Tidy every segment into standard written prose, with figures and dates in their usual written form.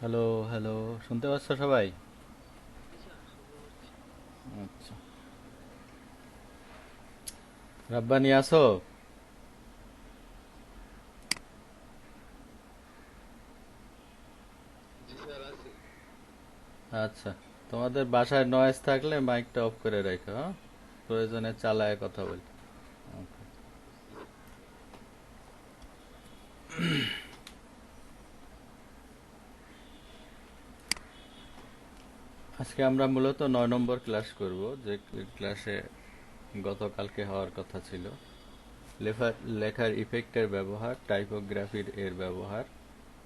Hello, hello, শুনতে পাচ্ছ সবাই? জি স্যার, শুনতে পাচ্ছি। আচ্ছা, রাব্বানি আসো? জি স্যার, আছি। আচ্ছা, তোমাদের বাসায় নয়েজ থাকলে মাইকটা অফ করে রেখো, হ্যাঁ? প্রয়োজনে চালায় কথা বলি। ওকে। জি স্যার। আজকে আমরা মূলত 9 নম্বর ক্লাস করব, যে ক্লাসে গতকালকে হওয়ার কথা ছিল। লেখার ইফেক্টের ব্যবহার, টাইপোগ্রাফির এর ব্যবহার,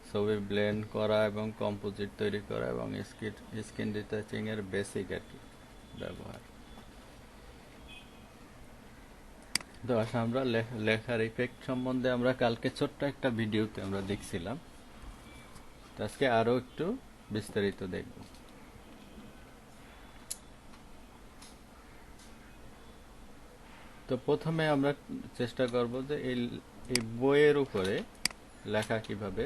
ছবি ব্লেন্ড করা এবং কম্পোজিট তৈরি করা এবং স্ক্রিন রিটাচিং এর বেসিক আর কি ব্যবহার। তো আচ্ছা, আমরা লেখার ইফেক্ট সম্বন্ধে আমরা কালকে ছোট্ট একটা ভিডিওতে আমরা দেখছিলাম। তো আজকে আরো একটু বিস্তারিত দেখব। তো প্রথমে আমরা চেষ্টা করব যে এই বইয়ের উপরে লেখা কিভাবে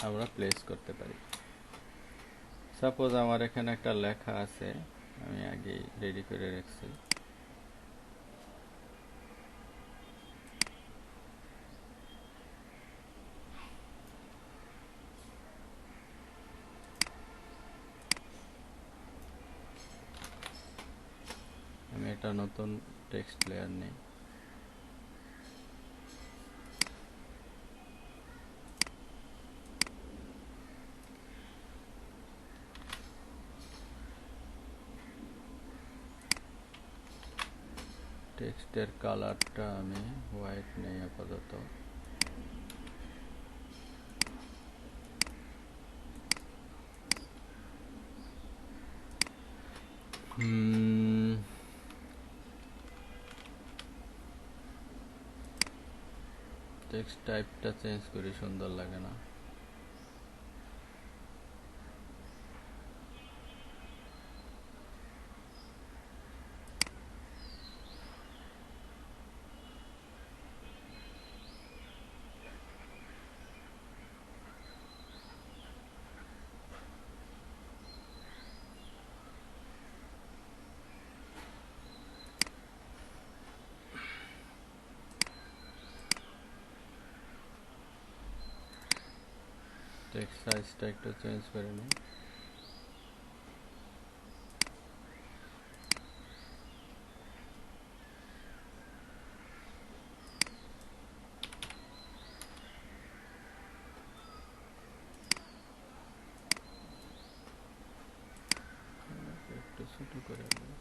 আমরা প্লেস করতে পারি। সাপোজ আমার এখানে একটা লেখা আছে, আমি আগেই রেডি করে রাখছি। আমি একটা নতুন টেক্সট লেয়ার নেই। টেক্সটের কালারটা আমি হোয়াইট নেই আপাতত। হুম, টেক্সট টাইপটা চেঞ্জ করি, সুন্দর লাগে না। টেক্সট সাইজটা একটু চেঞ্জ করে নিই। একটু ছোট করে নিই।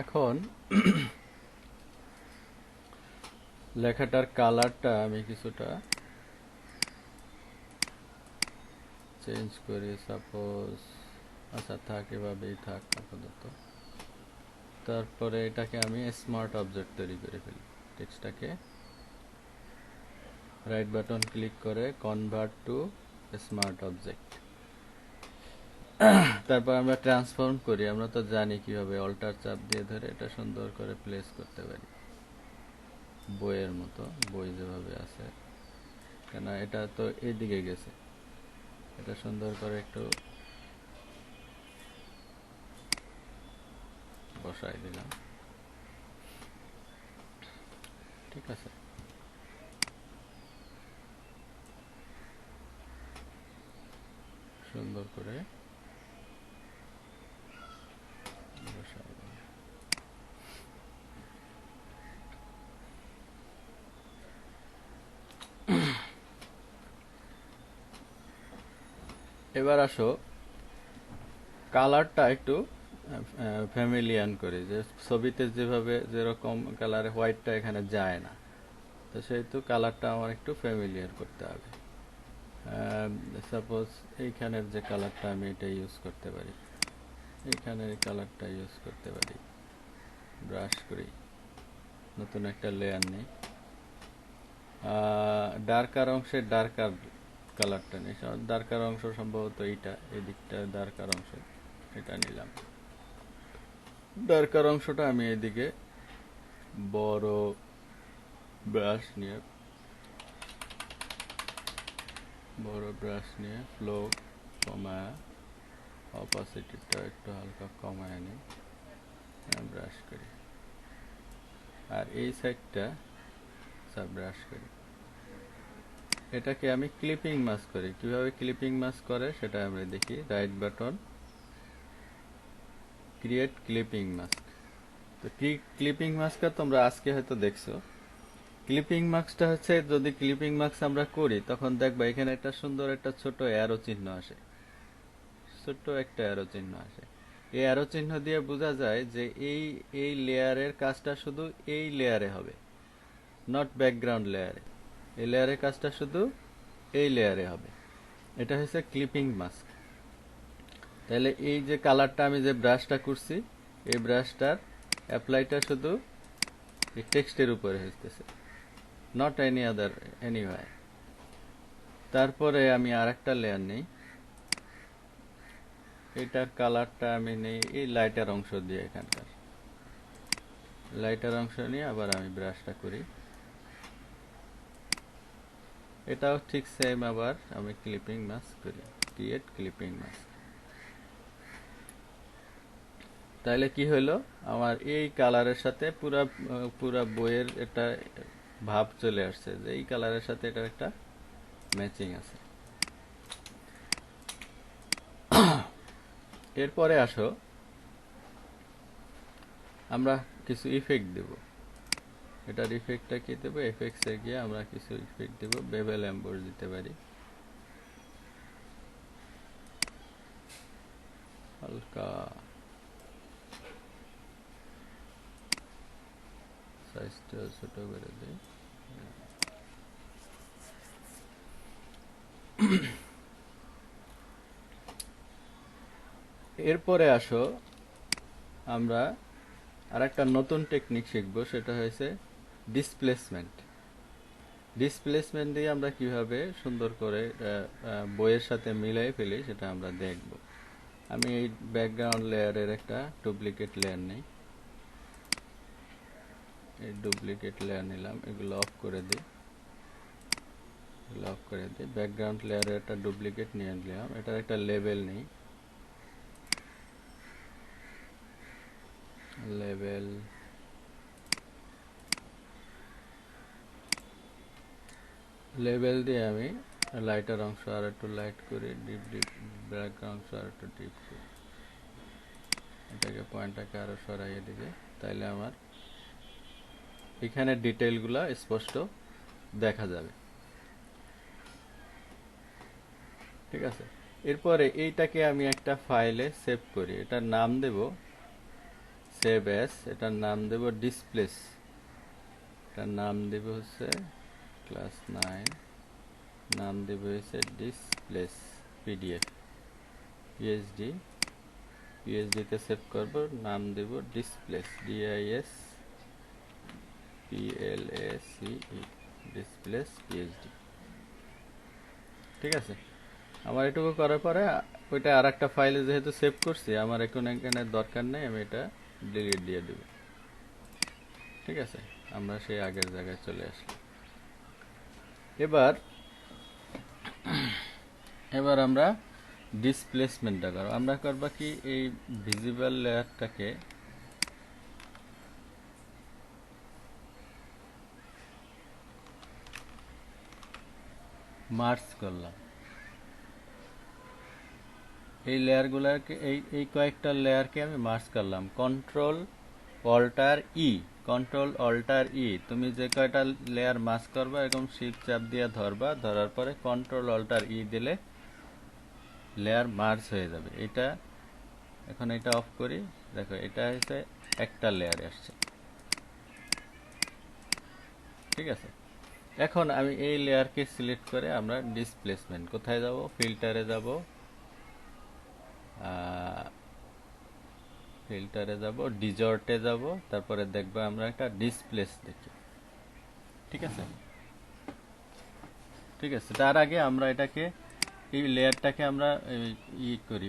এখন লেখাটার কালারটা আমি কিছুটা চেঞ্জ করি, সাপোজ। আচ্ছা, থাক, এভাবেই থাক আপাতত। তারপরে এটাকে আমি স্মার্ট অবজেক্ট তৈরি করে ফেলি। টেক্সটটাকে রাইট বাটন ক্লিক করে কনভার্ট টু স্মার্ট অবজেক্ট। তারপর আমরা ট্রান্সফর্ম করি। আমরা তো জানি কিভাবে অল্টার চাপ দিয়ে ধরে এটা সুন্দর করে প্লেস করতে পারি, বইয়ের মতো। বই যেভাবে আছে, কেন এটা তো এইদিকে গেছে, এটা সুন্দর করে একটু বসাই দিলাম। ঠিক আছে, সুন্দর করে বসাই দিলাম। এবার আসো, কালারটা একটু ফ্যামিলিয়ান করি, যে ছবিতে যেভাবে যেরকম কালারে হোয়াইটটা এখানে যায় না। তো সেহেতু কালারটা আমার একটু ফ্যামিলিয়ার করতে হবে। সাপোজ এইখানের যে কালারটা, আমি এটা ইউজ করতে পারি। এইখানের কালারটা ইউজ করতে পারি। ব্রাশ করি, নতুন একটা লেয়ার নেই। ডার্কার অংশে ডার্কার কালারটা নিই, ডার্কার অংশ সম্ভবত এইটা, এদিকটা ডার্কার অংশ, এটা নিলাম। ডার্কার অংশটা আমি এদিকে বড় ব্রাশ নিয়ে ফ্লো কমায়, অপাসিটিটা একটু হালকা কমায় নিই, ব্রাশ করি। আর এই সাইডটা ব্রাশ করি। এটাকে আমি ক্লিপিং মাস্ক করি। কিভাবে ক্লিপিং মাস্ক করে সেটা আমরা দেখি। Right button, create clipping mask. তো ক্লিপিং মাস্কটা তোমরা আজকে হয়তো দেখছো। ক্লিপিং মাস্কটা হচ্ছে, যদি ক্লিপিং মাস্ক আমরা করি তখন দেখবা এখানে একটা সুন্দর একটা ছোট অ্যারো চিহ্ন আসে, ছোট্ট একটা অ্যারো চিহ্ন আসে। এই অ্যারো চিহ্ন দিয়ে বোঝা যায় যে এই লেয়ারের কাজটা শুধু এই লেয়ারে হবে, নট ব্যাকগ্রাউন্ড লেয়ারে। এই লেয়ারের কাজটা শুধু এই লেয়ারে হবে। এটা হচ্ছে ক্লিপিং মাস্ক। তাহলে এই যে কালারটা আমি যে ব্রাশটা করছি, এই ব্রাশটার অ্যাপ্লাইটা শুধু এই টেক্সটের উপরে হইতেছে, নট এনিওয়ে। তারপরে আমি আর একটা লেয়ার নেই, এটার কালারটা আমি নেই এই লাইটার অংশ দিয়ে, এখানকার লাইটার অংশ নিয়ে আবার আমি ব্রাশটা করি। এটাও ঠিক সেম, আবার আমি ক্লিপিং মাস্ক করি, ক্রিয়েট ক্লিপিং মাস্ক। তাহলে কি হলো, আমার এই কালারের সাথে পুরা বইয়ের একটা ভাব চলে আসছে যে এই কালারের সাথে এটার একটা ম্যাচিং আছে। এরপরে আসো, আমরা কিছু ইফেক্ট দেব। এটার ইফেক্টটা কি দেবো, এফেক্টসে গিয়ে আমরা কিছু ইফেক্ট দেব। বেভেল এম্বোস দিতে পারি, হালকা সাইজটা ছোট করে দিই। এরপরে আসো, আমরা আর একটা নতুন টেকনিক শিখবো, সেটা হয়েছে ডিসপ্লেসমেন্ট। ডিসপ্লেসমেন্ট দিয়ে আমরা কিভাবে সুন্দর করে বইয়ের সাথে মিলাই ফেলি সেটা আমরা দেখব। আমি এই ব্যাকগ্রাউন্ড লেয়ারের একটা ডুপ্লিকেট লেয়ার নেই, এই ডুপ্লিকেট লেয়ার নিলাম, এগুলো অফ করে দিই, ব্যাকগ্রাউন্ড লেয়ারের একটা ডুপ্লিকেট নিয়ে নিলাম। এটার একটা লেবেল নেই, লেবেল দিয়ে আমি লাইটার অংশ আর একটু লাইট করি, ডিপ ব্ল্যাক অংশ আর একটু ডিপ করি, এটাকে পয়েন্টটাকে আরো সরাইয়ে দিবে। তাইলে আমার এখানে ডিটেইলগুলো স্পষ্ট দেখা যাবে। ঠিক আছে, এরপরে এইটাকে আমি একটা ফাইলে সেভ করি। এটার নাম দেব সেভ এস, এটার নাম দেব ডিসপ্লেস, এটার নাম দেব হচ্ছে ক্লাস 9, নাম দেব হচ্ছে ডিসপ্লেস পিডিএফ, পিএইচডিতে সেভ করব, নাম দেব ডিসপ্লেস, DISPLACE, ডিসপ্লেস পিএইচডি। ঠিক আছে, আমার এটুকু করার পরে ওইটা আর একটা ফাইলে যেহেতু সেভ করছি, আমার এখন এখানে দরকার নেই, আমি এটা ডিলিট দিয়ে দেব। ঠিক আছে, আমরা সেই আগের জায়গায় চলে আসলাম। এবার আমরা ডিসপ্লেসমেন্টটা করব। আমরা করবা কি, এই ভিজিবল লেয়ারটাকে মার্জ করলাম, এই লেয়ারগুলোকে এই কয়েকটা লেয়ারকে আমি মার্জ করলাম। কন্ট্রোল অল্টার ই, তুমি যে কয়টা লেয়ার মার্জ করবা এরকম শিফট চাপ দিয়ে ধরবা, ধরার পরে কন্ট্রোল অল্টার ই দিলে লেয়ার মার্জ হয়ে যাবে। এখন এটা অফ করি, দেখো এটা হচ্ছে একটা লেয়ারে আসছে। ঠিক আছে, এখন আমি এই লেয়ারকে সিলেক্ট করে আমরা ডিসপ্লেসমেন্ট, কোথায় যাব, ফিল্টারে যাব, ডিজর্টে যাব, তারপরে দেখবো আমরা একটা ডিসপ্লেস দেখি। ঠিক আছে, ঠিক আছে, তার আগে আমরা এটাকে এই লেয়ারটাকে আমরা করি,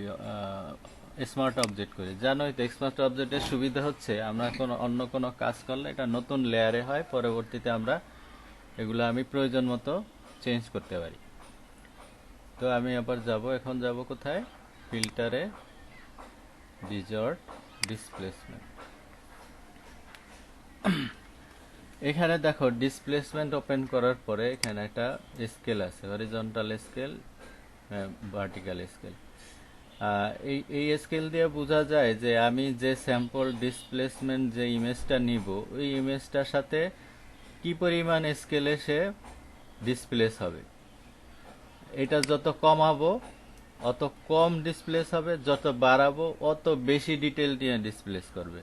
স্মার্ট অবজেক্ট করি। জানোই তো স্মার্ট অবজেক্টের সুবিধা হচ্ছে আমরা অন্য কোনো কাজ করলে এটা নতুন লেয়ারে হয়, পরবর্তীতে আমরা এগুলো আমি প্রয়োজন মতো চেঞ্জ করতে পারি। তো আমি আবার এখন যাব কোথায়, ফিল্টারে, ডিজর্ট, ডিসপ্লেসমেন্ট। এখানে দেখো ডিসপ্লেসমেন্ট ওপেন করার পরে এখানে একটা স্কেল আছে, হরিজন্টাল স্কেল, ভার্টিক্যাল স্কেল। এই স্কেল দিয়ে বোঝা যায় যে আমি যে স্যাম্পল ডিসপ্লেসমেন্ট যে ইমেজটা নিব ওই ইমেজটার সাথে কি পরিমাণ স্কেলে সে ডিসপ্লেস হবে। এটা যত কমাবো অত কম ডিসপ্লেস হবে, যত বাড়াবো অত বেশি ডিটেল দিয়ে ডিসপ্লেস করবে।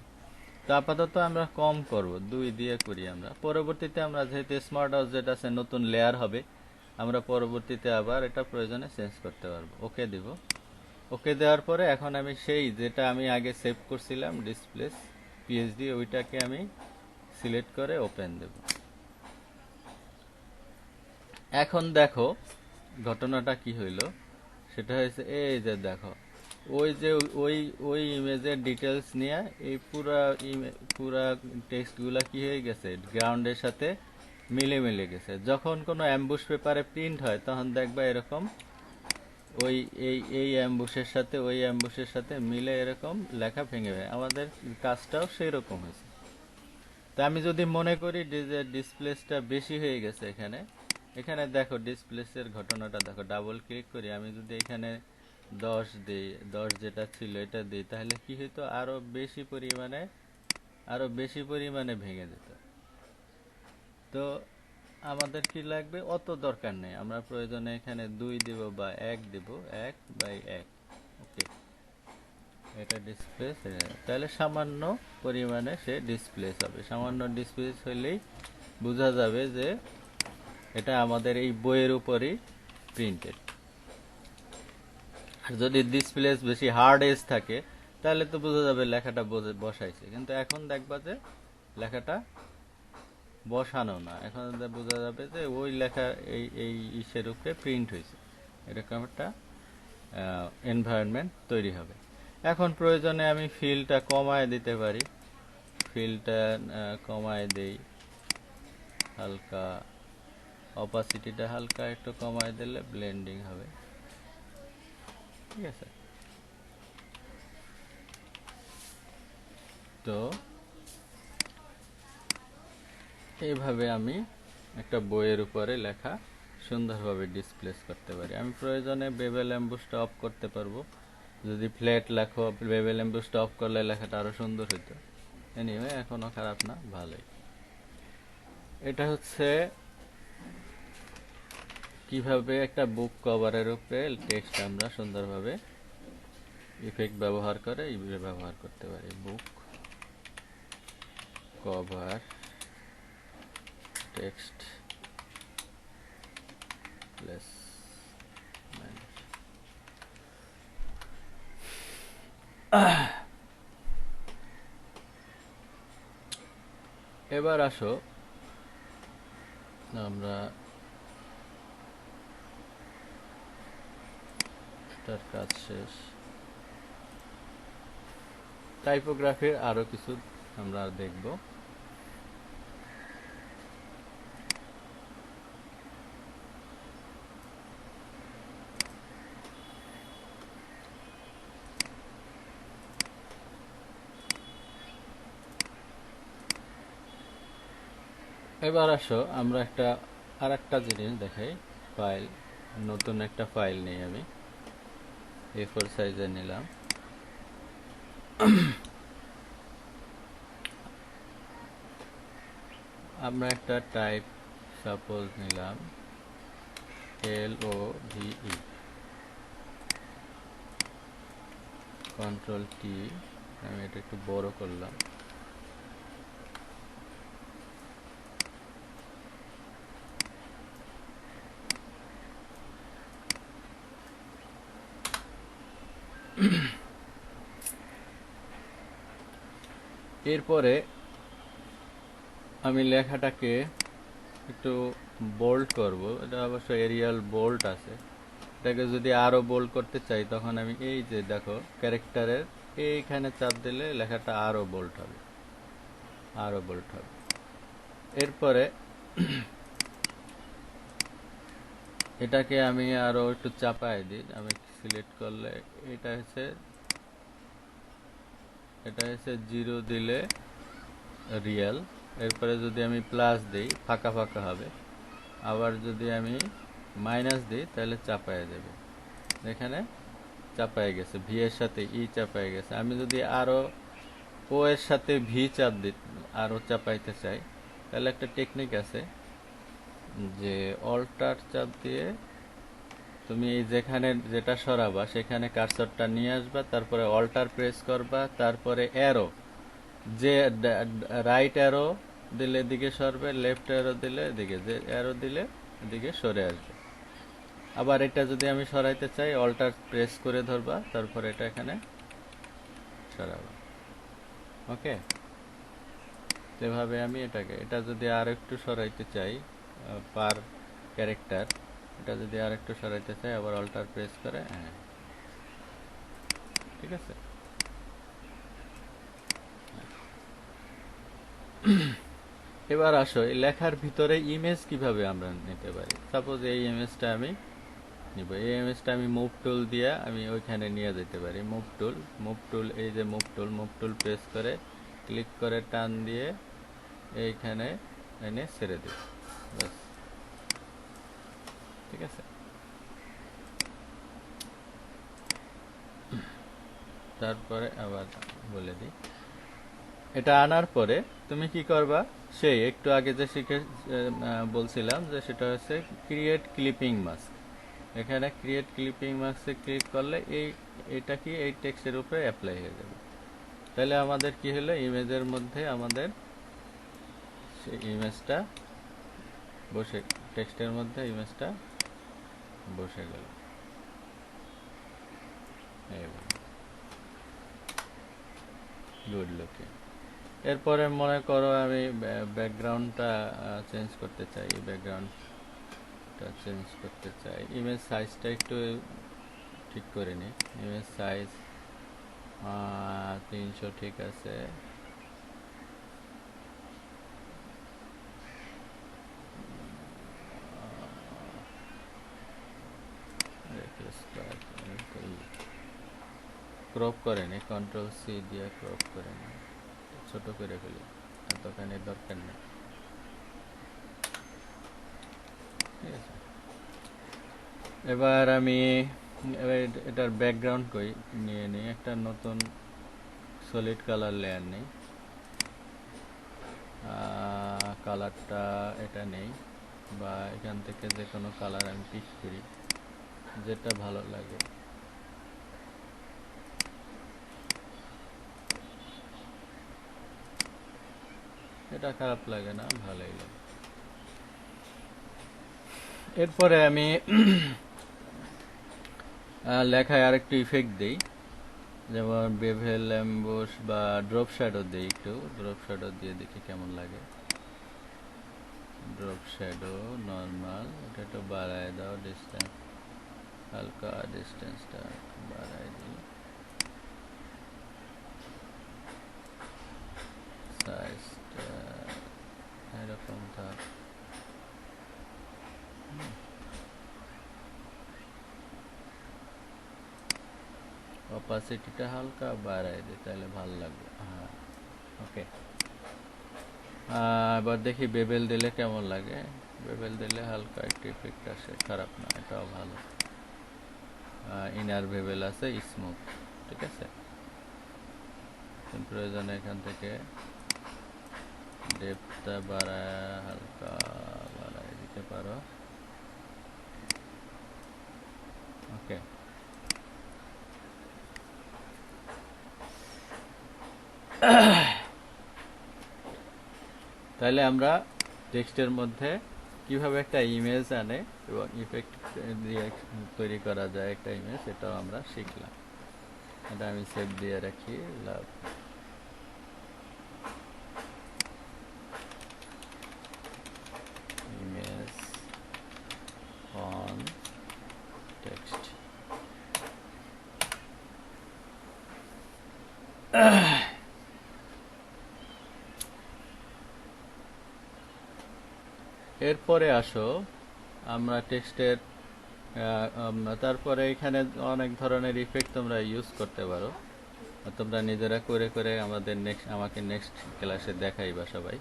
তো আপাতত আমরা কম করব, 2 দিয়ে করি আমরা। পরবর্তীতে আমরা যেহেতু স্মার্ট অবজেক্ট আছে, নতুন লেয়ার হবে, আমরা পরবর্তীতে আবার এটা প্রয়োজনে চেঞ্জ করতে পারবো। ওকে দিব। ওকে দেওয়ার পরে এখন আমি সেই যেটা আমি আগে সেভ করছিলাম ডিসপ্লেস পিএইচডি, ওইটাকে আমি সিলেক্ট করে ওপেন দেব। এখন দেখো ঘটনাটা কি হইল, সেটা হয়েছে এই যে দেখো ওই যে ওই ইমেজের ডিটেলস নিয়ে এই পুরা টেক্সটগুলা কি হয়ে গেছে, গ্রাউন্ডের সাথে মিলে গেছে। যখন কোনো অ্যাম্বুশ পেপারে প্রিন্ট হয় তখন দেখবা এরকম ওই এই অ্যাম্বুশের সাথে ওই অ্যাম্বুশের সাথে মিলে এরকম লেখা ভেঙে যায়। আমাদের কাজটাও সেই রকম হয়েছে। তা আমি যদি মনে করি যে ডিসপ্লেসটা বেশি হয়ে গেছে, এখানে দেখো ডিসপ্লেসের ঘটনাটা দেখো, ডাবল ক্লিক করি, আমি যদি এখানে 10 দিই, 10 যেটা ছিল এটা দিই, তাহলে কি হতো, আরো বেশি পরিমাণে ভেঙে যেত। তো আমাদের কি লাগবে, অত দরকার নেই, আমরা প্রয়োজনে এখানে 2 দিব বা 1 দিব, 1/1। ওকে, এটা ডিসপ্লেস, তাহলে সামান্য পরিমাণে সে ডিসপ্লেস হবে। সামান্য ডিসপ্লেস হলেই বোঝা যাবে যে এটা আমাদের এই বইয়ের উপরই প্রিন্টেড। আর যদি ডিসপ্লেস বেশি হার্ড এজ থাকে তাহলে তো বোঝা যাবে লেখাটা বসাইছে, কিন্তু এখন দেখবা যে লেখাটা বসানো না, এখন বোঝা যাবে যে ওই লেখা এই ইসের উপরে প্রিন্ট হয়েছে। এরকম একটা এনভায়রনমেন্ট তৈরি হবে। এখন প্রয়োজনে আমি ফিলটা কমায় দিতে পারি, ফিলটা কমায় দেই হালকা, অপাসিটিটা হালকা একটু কমায় দিলে ব্লেন্ডিং হবে। ঠিক আছে, তো এইভাবে আমি একটা বইয়ের উপরে লেখা সুন্দরভাবে ডিসপ্লেস করতে পারি। আমি প্রয়োজনে বেবেল এমবুসটা অফ করতে পারবো, যদি ফ্ল্যাট লেখো বেবেল এমবুসটা অফ করলে লেখাটা আরো সুন্দর হতো। এনিওয়ে, এখনো খারাপ না, ভালোই। এটা হচ্ছে কিভাবে একটা বুক কভারের উপরে টেক্সট আমরা সুন্দরভাবে ইফেক্ট ব্যবহার করে ব্যবহার করতে পারি। বুক কভার টেক্সট প্লেসমেন্ট। এবার আসো আমরা তার কাজ শেষ। টাইপোগ্রাফির আরো কিছু আমরা দেখব। এবার আসো আমরা আরেকটা জিনিস দেখাই। ফাইল, নতুন একটা ফাইল নেই, আমি A4 সাইজে নিলাম। আমরা একটা টাইপ সাপোজ নিলাম LOVE, কন্ট্রোল T, আমি এটা একটু বড় করলাম। এরপরে আমি লেখাটাকে একটু বোল্ড করব, এটা অবশ্য এরিয়াল বোল্ড আছে। এটাকে যদি আরো বোল্ড করতে চাই তখন আমি এই যে দেখো ক্যারেক্টারের এইখানে চাপ দিলে লেখাটা আরো বোল্ড হবে, আরো বোল্ড হবে। এরপরে এটাকে আমি আরো একটু চাপায় দিই, আমি সিলেক্ট করলে এটা হচ্ছে 0 দিলে রিয়েল, এরপরে যদি আমি প্লাস দিই ফাঁকা ফাঁকা হবে, আবার যদি আমি মাইনাস দিই তাহলে চাপায় দেবে। এখানে চাপায় গেছে, ভি এর সাথে ই চাপায় গেছে। আমি যদি আরো ও এর সাথে ভি চাপ দিই, আরো চাপাইতে চাই, তাহলে একটা টেকনিক আছে যে অল্টার চাপ দিয়ে তুমি এই যেখানে যেটা সরাবা সেখানে কার্সরটা নিয়ে আসবা, তারপরে অল্টার প্রেস করবা, তারপরে অ্যারো, যে রাইট অ্যারো দিলে এদিকে সরবে, লেফট অ্যারো দিলে এদিকে, যে অ্যারো দিলে এদিকে সরে আসবে। আবার এটা যদি আমি সরাইতে চাই অল্টার প্রেস করে ধরবা, তারপরে এটা এখানে সরাবা। ওকে, এভাবে আমি এটা যদি আর একটু সরাইতে চাই পার ক্যারেক্টার, এটা যদি আর একটু সরাইতে চাই আবার অল্টার প্রেস করে, হ্যাঁ ঠিক আছে। এবার আসো এই লেখার ভিতরে ইমেজ কিভাবে আমরা নিতে পারি। সাপোজ এই ইমেজটা আমি নিব, এই ইমেজটা আমি মুভ টুল দিয়ে আমি ওইখানে নিয়ে যেতে পারি। মুভ টুল, এই যে মুভ টুল প্রেস করে ক্লিক করে টান দিয়ে এইখানে এনে ছেড়ে দিই, ব্যাস, ঠিক আছে। তারপরে আবার বলে দিই, এটা আনার পরে তুমি কি করবা, সেই একটু আগে যে বলছিলাম যে সেটা হচ্ছে ক্রিয়েট ক্লিপিং মাস্ক। এখানে ক্রিয়েট ক্লিপিং মাস্কে ক্লিক করলে এটা কি এই টেক্সটের উপরে অ্যাপ্লাই হয়ে যাবে। তাহলে আমাদের কি হলো, ইমেজের মধ্যে আমাদের সেই ইমেজটা বসে, টেক্সটের মধ্যে ইমেজটা বসে গেল। Good looking. এরপরে মনে করো আমি ব্যাকগ্রাউন্ডটা চেঞ্জ করতে চাই, ব্যাকগ্রাউন্ডটা চেঞ্জ করতে চাই, ইমেজ সাইজটা একটু ঠিক করে নিই। ইমেজ সাইজ 300 ঠিক আছে। ক্রপ করে নি, কন্ট্রোল সি দিয়ে ক্রপ করে নি, ছোট করে ফেলি, এতখানি দরকার নেই, ঠিক আছে। এবার আমি এটার ব্যাকগ্রাউন্ড নিয়ে নিই, একটা নতুন সলিড কালার লেয়ার নেই, কালারটা এটা নেই, বা এখান থেকে যে কোনো কালার আমি পিক করি, যেটা ভালো লাগে। এটা খারাপ লাগে না, ভালোই লাগে। এরপরে আমি লেখায় আরেকটু ইফেক্ট দিই, যেমন বেভেল, এমবোস বা ড্রপ শ্যাডো দিই, একটু ড্রপ শ্যাডো দিয়ে দেখি কেমন লাগে। ড্রপ শ্যাডো নর্মাল, এটা একটু বাড়ায় দাও, ডিস্টেন্স হালকা, ডিস্টেন্সটা বাড়ায় দিই, সাইজটা এরকম থাক। অপাসিটিটা হালকা বাড়ায় দিই, তাহলে ভালো লাগবে। হ্যাঁ, ওকে। এবার দেখি বেবেল দিলে কেমন লাগে। বেবেল দিলে হালকা একটু ইফেক্ট আসে, খারাপ না, এটাও ভালো। ইনার বেবেল আছে, স্মুথ, ঠিক আছে। প্রয়োজনে এখান থেকে ডেপথটা বাড়ায়, হালকা বাড়ায় দিতে পারো, ওকে। তাহলে আমরা টেক্সটের মধ্যে কিভাবে একটা ইমেজ আনে এবং ইফেক্ট দিয়ে তৈরি করা যায় একটা ইমেজ, এটাও আমরা শিখলাম। এটা আমি সেভ দিয়ে রাখি, লাভ। Image text. এরপরে আসো আমরা টেক্সটের তারপরে এখানে অনেক ধরনের ইফেক্ট তোমরা ইউজ করতে পারো, তোমরা নিজেরা করে করে আমাকে নেক্সট ক্লাসে দেখাইবা সবাই।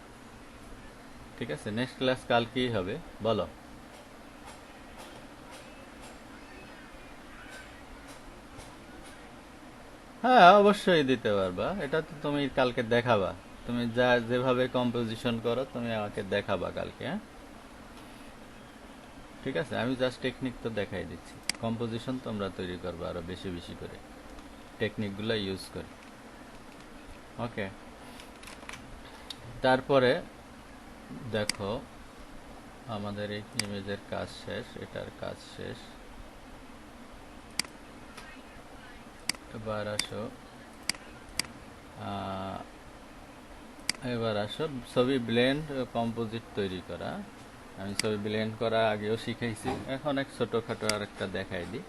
ঠিক আছে, নেক্সট ক্লাস কালকেই হবে, বলো। হ্যাঁ অবশ্যই দিতে পারবা, এটা তো তুমি কালকে দেখাবা। তুমি যেভাবে কম্পোজিশন করো তুমি আমাকে দেখাবা কালকে, হ্যাঁ ঠিক আছে। আমি জাস্ট টেকনিক তো দেখাই দিচ্ছি, কম্পোজিশন তোমরা তৈরি করবা আরো বেশি বেশি করে টেকনিকগুলো ইউজ করে। ওকে, তারপরে দেখো আমাদের এই ইমেজের কাজ শেষ, এটার কাজ শেষ। এবার আসো ছবি ব্লেন্ড কম্পোজিট তৈরি করা। আমি ছবি ব্লেন্ড করা আগেও শিখাইছি, এখন এক ছোটখাটো আর একটা দেখাই দিই।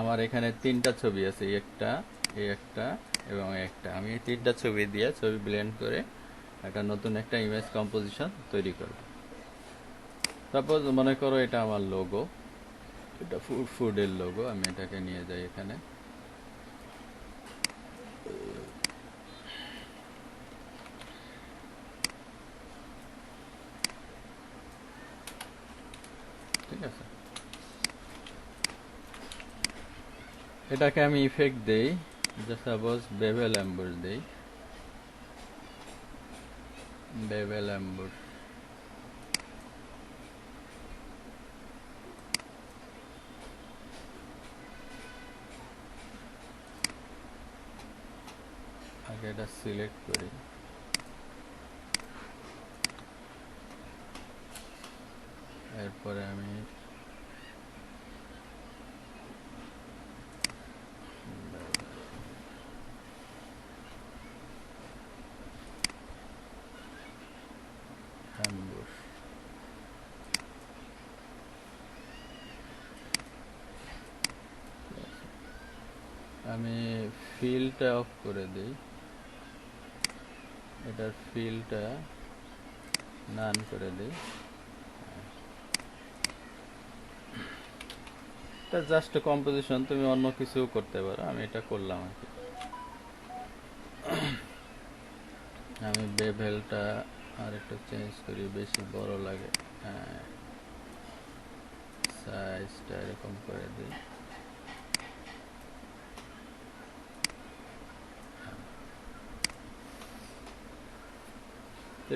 আমার এখানে তিনটা ছবি আছে, এই একটা এবং একটা। আমি এই তিনটা ছবি দিয়ে ছবি ব্লেন্ড করে একটা নতুন একটা ইমেজ কম্পোজিশন তৈরি করব। সাপোজ মনে করো এটা আমার লোগো, এটা ফুডের লোগো। আমি এটাকে নিয়ে যাই এখানে, ঠিক আছে। এটাকে আমি ইফেক্ট দেই, সাপোজ বেভেল অ্যাম্বুশ দেই, বেভেল অ্যাম্বুশ। আগে এটা সিলেক্ট করি, এরপরে আমি অ্যাম্বুশ, আমি ফিলটা অফ করে দিই, এটার ফিলটা নান করে দিই। এটা জাস্ট কম্পোজিশন, তুমি অন্য কিছু করতে পারো, আমি এটা করলাম আর কি। আমি বেভেলটা আর একটু চেঞ্জ করি, বেশি বড় লাগে, সাইজটা এরকম করে দিই।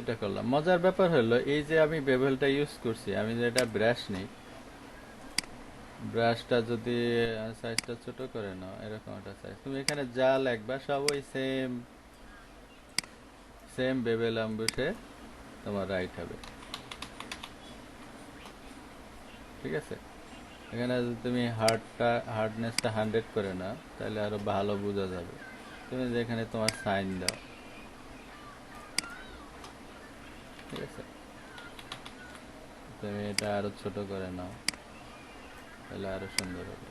এটা করলাম। মজার ব্যাপার হলো এই যে আমি বেভেলটা ইউজ করছি, আমি যে এটা ব্রাশ নিই, ব্রাশটা যদি সাইজটা ছোট করে নাও, এরকম একটা সাইজ, তুমি এখানে যা লাগবা সব ওই সেম বেভেল অ্যাম্বুশে তোমার রাইট হবে, ঠিক আছে। এখানে যদি তুমি হার্ডনেসটা 100 করে নাও তাহলে আরো ভালো বোঝা যাবে। তুমি যেখানে তোমার সাইন দাও, ঠিক আছে। তুমি এটা আরো ছোট করে নাও তাহলে আরো সুন্দর হবে,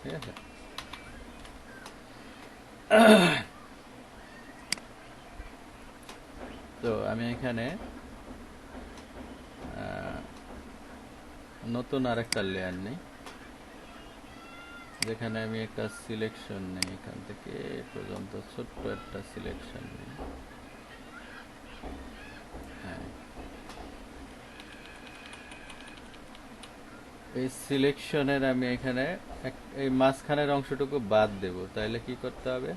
ঠিক আছে। তো আমি এখানে নতুন আরেকটা লেয়ার নেই, যেখানে আমি একটা সিলেকশন নেই, এখান থেকে এ পর্যন্ত ছোট্ট একটা সিলেকশন নেই। হ্যাঁ, এই সিলেকশনের আমি এখানে এই মাঝখানের অংশটুকু বাদ দেব, তাহলে কি করতে হবে,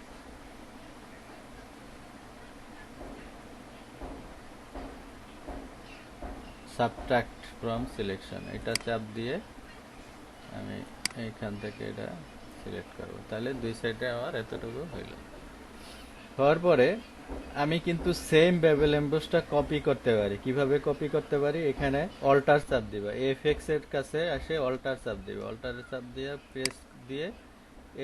সাবট্রাক্ট ফ্রম সিলেকশন, এটা চাপ দিয়ে আমি এইখান থেকে এটা সিলেক্ট করব, তাহলে দুই সাইডে আমার এতটুকু হইল। হওয়ার পরে আমি কিন্তু সেম বেভেল এমবোসটা কপি করতে পারি। কিভাবে কপি করতে পারি, এখানে অল্টার চাপ দিবা, এফএক্স এর কাছে আসে অল্টার চাপ দিবা, অল্টার চাপ দিয়ে প্রেস দিয়ে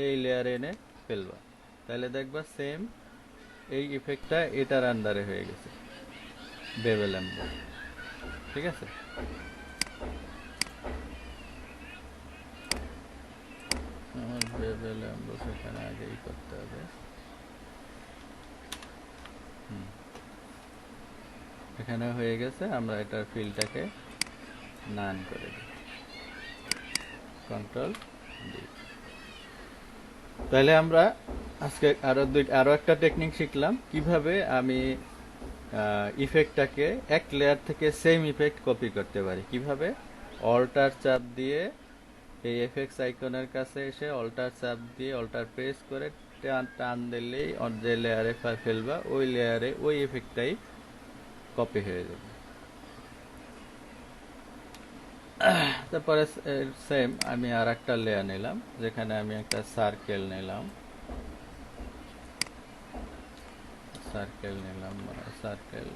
এই লেয়ারে এনে ফেলবা, তাহলে দেখবা সেম এই ইফেক্টটা এটার আন্ডারে হয়ে গেছে, বেভেল এমবস। ঠিক আছে, আমার বেভেল এমবস এখানে আগেই করতে হবে। এখানে হয়ে গেছে, আমরা এটার ফিল্ডটাকে নান করে দিই, কন্ট্রোল ডি। তাহলে আমরা আজকে আরো একটা টেকনিক শিখলাম কিভাবে আমি ইফেক্টটাকে এক লেয়ার থেকে সেম ইফেক্ট কপি করতে পারি। কিভাবে অল্টার চাপ দিয়ে এই এফএক্স আইকনের কাছে এসে অল্টার চাপ দিয়ে অল্টার প্রেস করে টান দিলেই যে লেয়ারে ফেলবা ওই লেয়ারে ওই ইফেক্টটাই কপি হয়ে যাবে। তারপরে সেম আমি আর একটা লেয়ার নিলাম, যেখানে আমি একটা সার্কেল নিলাম, সার্কেল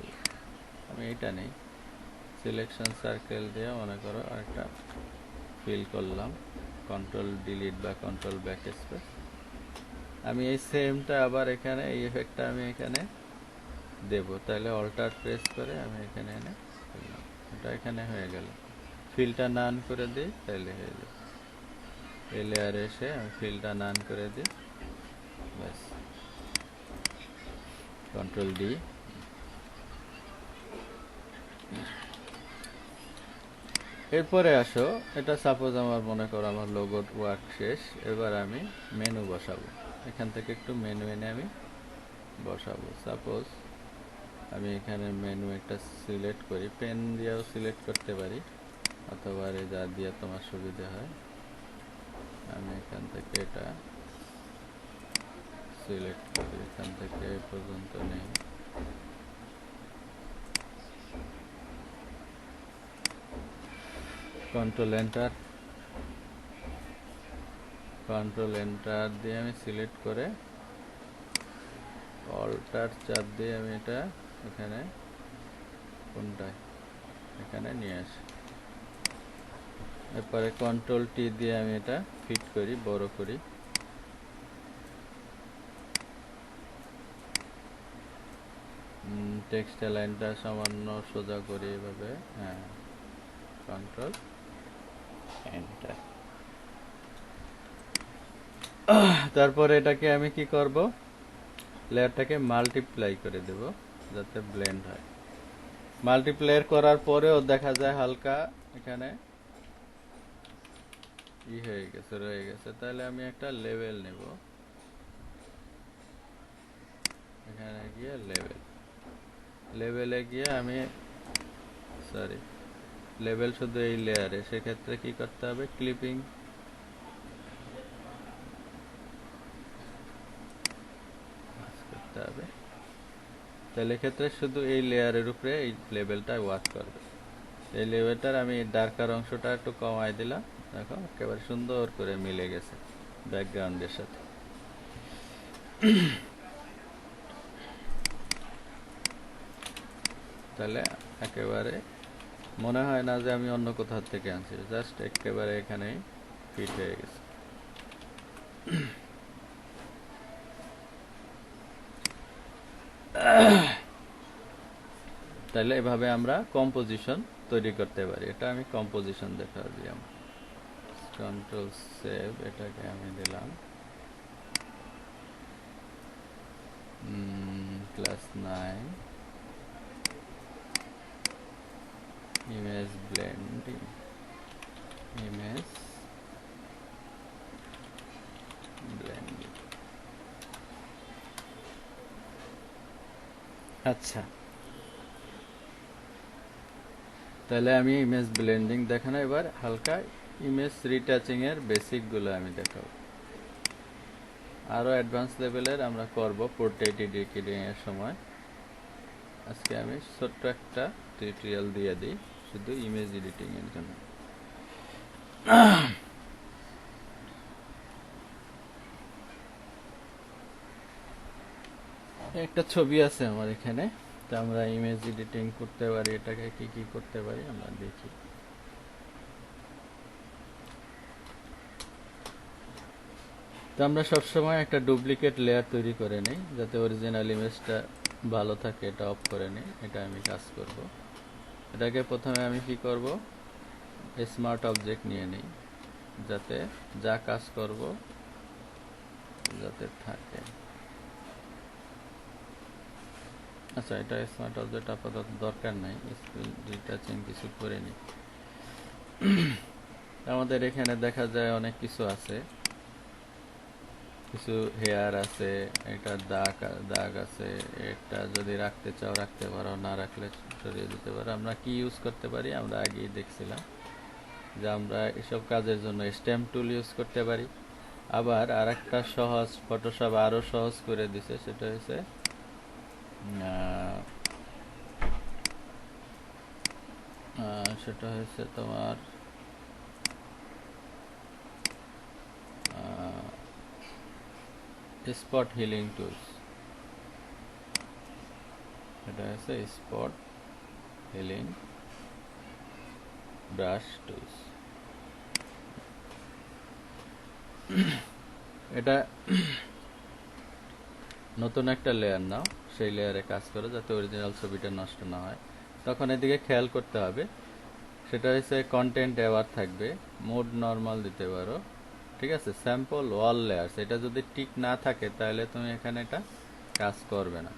আমি এটা নেই, সিলেকশন সার্কেল দিয়ে মনে করো একটা ফিল করলাম, কন্ট্রোল ডিলিট বা কন্ট্রোল ব্যাক স্পেস। আমি এই সেমটা আবার এখানে এই এফেক্টটা আমি এখানে দেব, তাহলে অল্টার প্রেস করে আমি এখানে এনে ফেললাম, এটা এখানে হয়ে গেল। ফিলটা নান করে দিই, তাহলে হয়ে যাবে। এই লেয়ারে এসে আমি ফিলটা নান করে দিই, ব্যাস, কন্ট্রোল ডি। এরপরে আসো, এটা সাপোজ আমার মনে করো আমার লোগোর ওয়ার্ক শেষ, এবার আমি মেনু বসাবো। এখান থেকে একটু মেনু এনে আমি বসাবো। সাপোজ আমি এখানে মেনু একটা সিলেক্ট করি, পেন দিয়েও সিলেক্ট করতে পারি, অথবা যা দিয়ে তোমার সুবিধা হয়। আমি এখান থেকে এটা সিলেক্ট করি, এখান থেকে এ পর্যন্ত নেই, কন্ট্রোল এন্টার দিয়ে আমি সিলেক্ট করে অল্টার চাপ দিয়ে আমি এটা এখানে কোনটায় এখানে নিয়ে আসি। এরপরে কন্ট্রোল টি দিয়ে আমি এটা ফিট করি, বড় করি। টেক্সট লাইনটা সামান্য সোজা করি এভাবে, হ্যাঁ, কন্ট্রোল এন্টার। তারপরে এটাকে আমি কি করব, লেয়ারটাকে মাল্টিপ্লাই করে দেব যাতে ব্লেন্ড হয়। মাল্টিপ্লাই করার পরেও দেখা যায় হালকা এখানে হয়ে গেছে, রয়ে গেছে। তাহলে আমি একটা লেভেল নেব, এখানে গিয়ে লেভেলে গিয়ে আমি লেভেল শুধু এই লেয়ারে, সেক্ষেত্রে কি করতে হবে, ক্লিপিং করতে হবে। তাহলে এক্ষেত্রে শুধু এই লেয়ারের উপরে এই লেভেলটা ওয়ার্ক করবে। এই লেভেলটার আমি ডার্কার অংশটা একটু কমাই দিলাম, দেখো একেবারে সুন্দর করে মিলে গেছে ব্যাকগ্রাউন্ডের সাথে। তাহলে একেবারে মনে হয় না যে আমি অন্য কোথাও থেকে আনছি, জাস্ট একেবারে এখানেই ফিট হয়ে গেছে। তাহলে এভাবে আমরা কম্পোজিশন তৈরি করতে পারি। এটা আমি কম্পোজিশন দেখা দিলাম, কন্ট্রোল সেভ, এটাকে আমি দিলাম ক্লাস 9 ইমেজ ব্লেন্ডিং, আচ্ছা, তাহলে আমি ইমেজ ব্লেন্ডিং দেখানো, এবার হালকা ইমেজ রিটাচিং এর বেসিক গুলো আমি দেখাবো। আরো অ্যাডভান্স লেভেলের আমরা করব পোর্ট্রেট এডিটিং এর সময়। আজকে আমি ছোট্ট একটা টিউটোরিয়াল দিয়ে দিই শুধু ইমেজ এডিটিং এর জন্য। একটা ছবি আছে আমার এখানে, তা আমরা ইমেজ এডিটিং করতে পারি, এটাকে কি কি করতে পারি আমরা দেখি। তো আমরা সবসময় একটা ডুপ্লিকেট লেয়ার তৈরি করে নিই যাতে অরিজিনাল ইমেজটা ভালো থাকে। এটা অফ করে নিই, এটা আমি কাজ করব। এটাকে প্রথমে আমি কি করব, স্মার্ট অবজেক্ট নিয়ে নিই যাতে যা কাজ করব যাতে থাকে। আচ্ছা, এটা স্মার্ট অবজেক্ট আপাতত দরকার নাই, স্কুল রিটাচিং কিছু করে নিই। আমাদের এখানে দেখা যায় অনেক কিছু আছে, কিছু হেয়ার আছে, একটা দাগ দাগ আছে। এটা যদি রাখতে চাও রাখতে পারো, না রাখলে সরিয়ে দিতে পারো। আমরা কি ইউজ করতে পারি, আমরা আগেই দেখছিলাম যে আমরা এসব কাজের জন্য স্ট্যাম্প টুল ইউজ করতে পারি। আবার আর একটা সহজ, ফটোশপ আরও সহজ করে দিছে, সেটা হচ্ছে তোমার স্পট হিলিং টুলস। এটা হচ্ছে স্পট হিলিং ব্রাশ টুলস। এটা নতুন একটা লেয়ার নাও, সেই লেয়ারে কাজ করো যাতে অরিজিনাল ছবিটা নষ্ট না হয়। তখন এদিকে খেয়াল করতে হবে, সেটা হচ্ছে কন্টেন্ট এবার থাকবে, মোড নর্মাল দিতে পারো। ঠিক আছে, স্যাম্পল ওয়াল লেয়ারস, এটা যদি টিক না থাকে তাহলে তুমি এখানে এটা কাজ করবে না।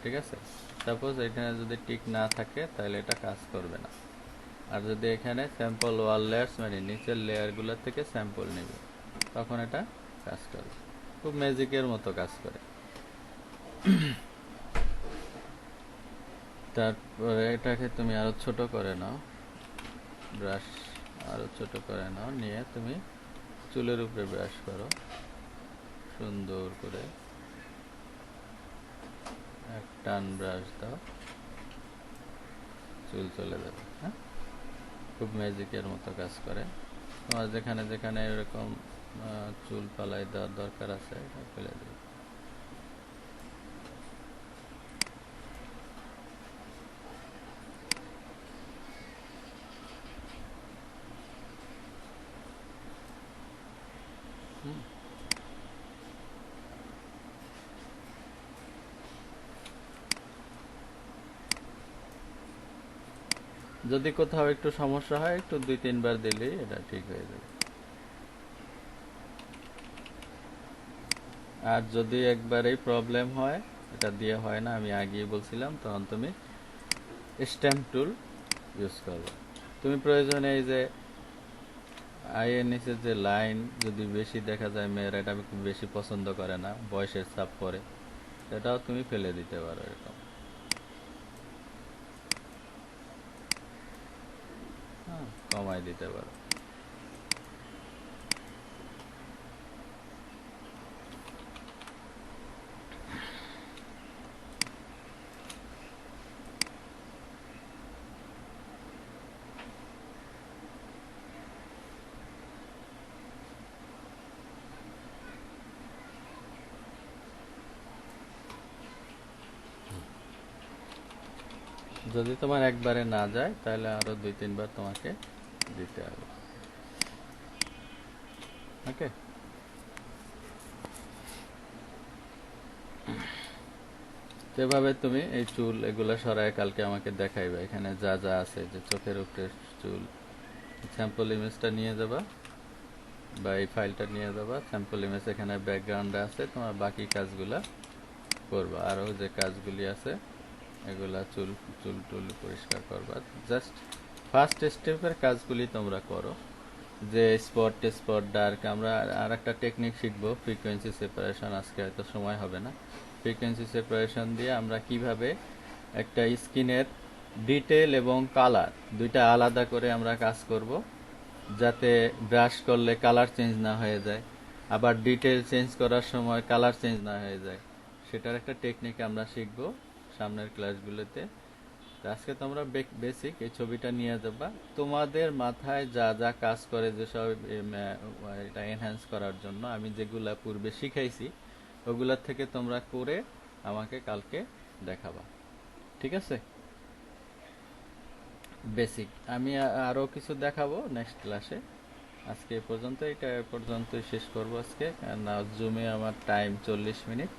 ঠিক আছে, সাপোজ এখানে যদি টিক না থাকে তাহলে এটা কাজ করবে না। আর যদি এখানে স্যাম্পল ওয়াল লেয়ারস মানে নিচের লেয়ারগুলো থেকে স্যাম্পল নেবে, তখন এটা কাজ করবে। খুব ম্যাজিকের মতো কাজ করে। তারপরে এটাকে তুমি আরো ছোট করে নাও, ব্রাশ আরো ছোট করে নাও, নিয়ে তুমি চুলের উপরে ব্রাশ করো সুন্দর করে, এক টান ব্রাশ দাও, চুল চলে যাবে। হ্যাঁ, খুব ম্যাজিকের মতো কাজ করে। তোমার যেখানে যেখানে এরকম চুল পালাই দেওয়ার দরকার আছে এটা ফেলে দিবে। যদি কোথাও একটু সমস্যা হয়, একটু 2-3 বার দিলেই এটা ঠিক হয়ে যাবে। আর যদি একবারেই প্রবলেম হয়, এটা দিয়ে হয় না, আমি আগেই বলছিলাম, তখন তুমি স্ট্যাম্প টুল ইউজ করবে। তুমি প্রয়োজনে এই যে আইয়ের নিচে যে লাইন যদি বেশি দেখা যায়, মেয়েরা এটা খুব বেশি পছন্দ করে না, বয়সের চাপ পড়ে, সেটাও তুমি ফেলে দিতে পারো এরকম। হ্যাঁ, কমাই দিতে পারো। যদি তোমার একবারে না যায় তাহলে আরো 2-3 বার তোমাকে দিতে হবে। ওকে, যেভাবে তুমি এই চুল এগুলা সরায় কালকে আমাকে দেখাইবে। এখানে যা যা আছে, যে চোখের উপরে চুল, স্যাম্পল ইমেজটা নিয়ে যাবা বা এই ফাইলটা নিয়ে যাবা, স্যাম্পল ইমেজ এখানে ব্যাকগ্রাউন্ডে আছে, তোমার বাকি কাজগুলা করবা। আরও যে কাজগুলি আছে এগুলা চুল চুল টুল পরিষ্কার করবা। জাস্ট ফার্স্ট স্টেপের কাজগুলি তোমরা করো, যে স্পট স্পট ডার্ক। আমরা আর একটা টেকনিক শিখবো, ফ্রিকোয়েন্সি সেপারেশন, আজকে হয়তো সময় হবে না। ফ্রিকোয়েন্সি সেপারেশন দিয়ে আমরা কিভাবে একটা স্কিনের ডিটেল এবং কালার দুইটা আলাদা করে আমরা কাজ করব, যাতে ব্রাশ করলে কালার চেঞ্জ না হয়ে যায়, আবার ডিটেল চেঞ্জ করার সময় কালার চেঞ্জ না হয়ে যায়। সেটার একটা টেকনিক আমরা শিখব সামনের ক্লাসগুলোতে। তো আজকে তোমরা বেসিক এই ছবিটা নিয়ে যাবা, তোমাদের মাথায় যা যা কাজ করে, যেসব এটা এনহ্যান্স করার জন্য আমি যেগুলা পূর্বে শিখাইছি, ওগুলার থেকে তোমরা করে আমাকে কালকে দেখাবা। ঠিক আছে, বেসিক। আমি আরো কিছু দেখাবো নেক্সট ক্লাসে। আজকে এ পর্যন্ত, এটা এ পর্যন্তই শেষ করব আজকে, না জুমে আমার টাইম 40 মিনিট,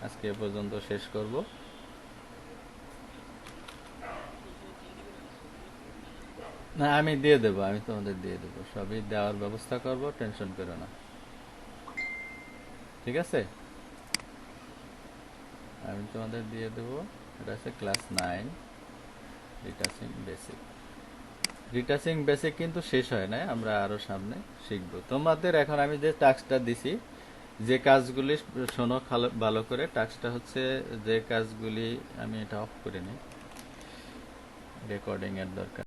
আজকে এ পর্যন্ত শেষ করব। এখানে দিয়ে দিবেন আর ছবিগুলো না, আমি দিয়ে দেবো, আমি তোমাদের দিয়ে দেবো, সবই দেওয়ার ব্যবস্থা করব, টেনশন করো না। ঠিক আছে, আমি তোমাদের দিয়ে দেবো। এটা আছে class 9 retouching basic. Retouching basic কিন্তু শেষ হয় না, আমরা আরো সামনে শিখব। তোমাদের এখন আমি যে টাস্কটা দিছি, যে কাজগুলি, শোনো ভালো করে, টাস্কটা হচ্ছে যে কাজগুলি, আমি এটা অফ করে নিই, রেকর্ডিং এর দরকার।